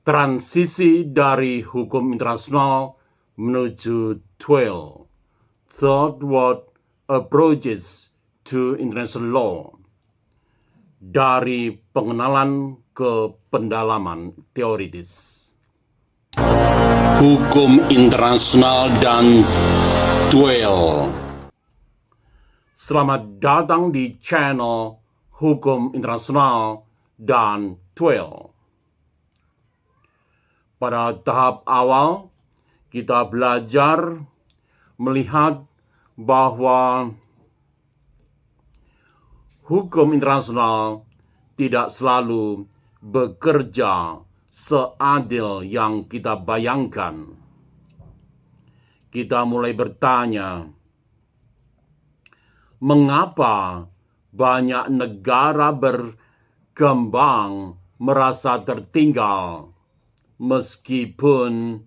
Transisi dari hukum internasional menuju TWIL, Third World Approaches to International Law, dari pengenalan ke pendalaman teoritis. Hukum internasional dan TWIL. Selamat datang di channel Hukum Internasional dan TWIL. Pada tahap awal, kita belajar melihat bahwa hukum internasional tidak selalu bekerja seadil yang kita bayangkan. Kita mulai bertanya, mengapa banyak negara berkembang merasa tertinggal meskipun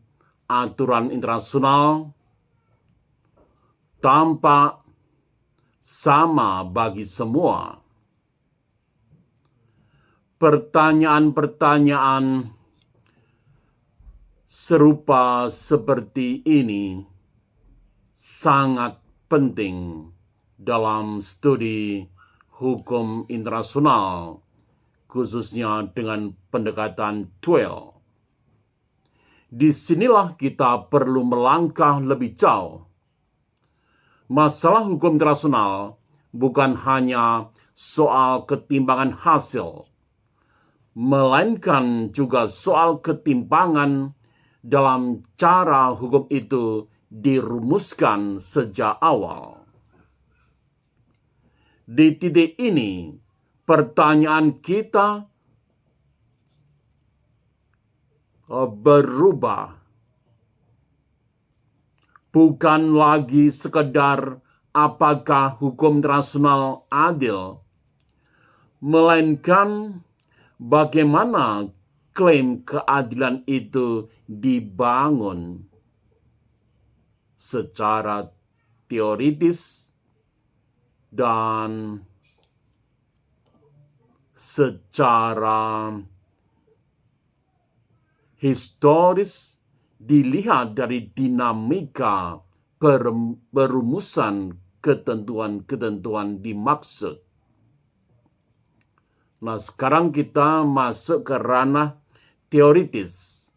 aturan internasional tampak sama bagi semua? Pertanyaan-pertanyaan serupa seperti ini sangat penting dalam studi hukum internasional, khususnya dengan pendekatan TWIL. Disinilah kita perlu melangkah lebih jauh. Masalah hukum internasional bukan hanya soal ketimpangan hasil, melainkan juga soal ketimpangan dalam cara hukum itu dirumuskan sejak awal. Di titik ini, pertanyaan kita berubah. Bukan lagi sekedar apakah hukum internasional adil, melainkan bagaimana klaim keadilan itu dibangun secara teoritis dan secara historis, dilihat dari dinamika perumusan ketentuan-ketentuan dimaksud. Nah, sekarang kita masuk ke ranah teoritis.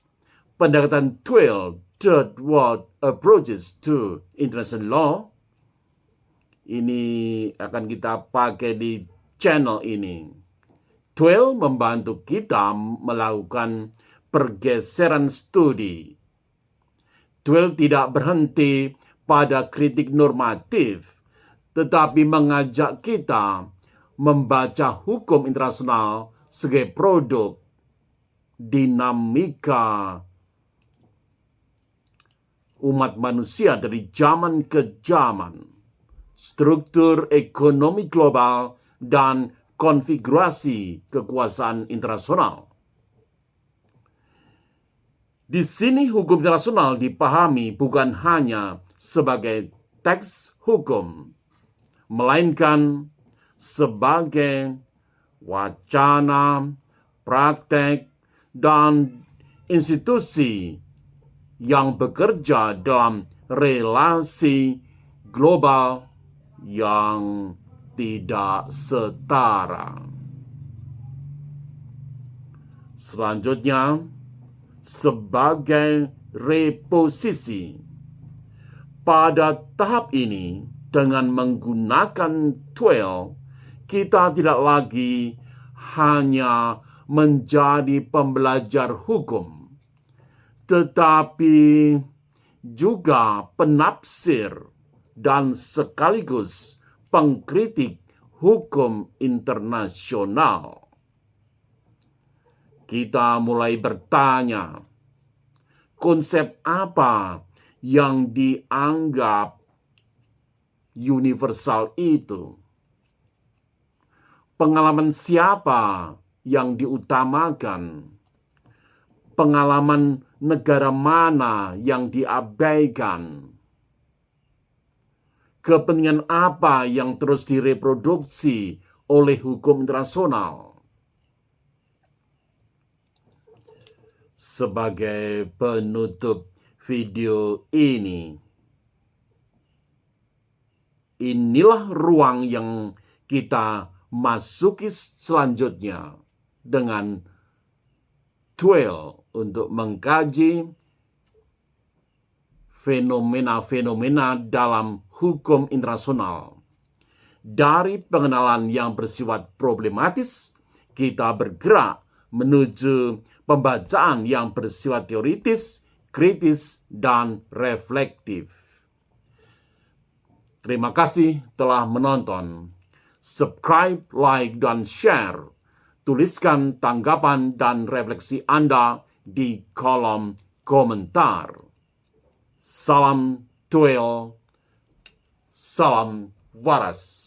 Pendekatan TWIL, Third World Approaches to International Law, ini akan kita pakai di channel ini. TWIL membantu kita melakukan pergeseran studi. TWIL tidak berhenti pada kritik normatif, tetapi mengajak kita membaca hukum internasional sebagai produk dinamika umat manusia dari zaman ke zaman, struktur ekonomi global, dan konfigurasi kekuasaan internasional. Di sini hukum internasional dipahami bukan hanya sebagai teks hukum, melainkan sebagai wacana, praktek, dan institusi yang bekerja dalam relasi global yang tidak setara. Selanjutnya, sebagai reposisi. Pada tahap ini, dengan menggunakan TWIL, kita tidak lagi hanya menjadi pembelajar hukum, tetapi juga penafsir dan sekaligus pengkritik hukum internasional. Kita mulai bertanya, konsep apa yang dianggap universal itu? Pengalaman siapa yang diutamakan? Pengalaman negara mana yang diabaikan? Kepentingan apa yang terus direproduksi oleh hukum internasional? sebagai penutup video ini. Inilah ruang yang kita masuki selanjutnya dengan Tuel untuk mengkaji fenomena-fenomena dalam hukum internasional. Dari pengenalan yang bersifat problematis, kita bergerak menuju pembacaan yang bersifat teoritis, kritis, dan reflektif. Terima kasih telah menonton. Subscribe, like, dan share. Tuliskan tanggapan dan refleksi Anda di kolom komentar. Salam Tuel, salam waras.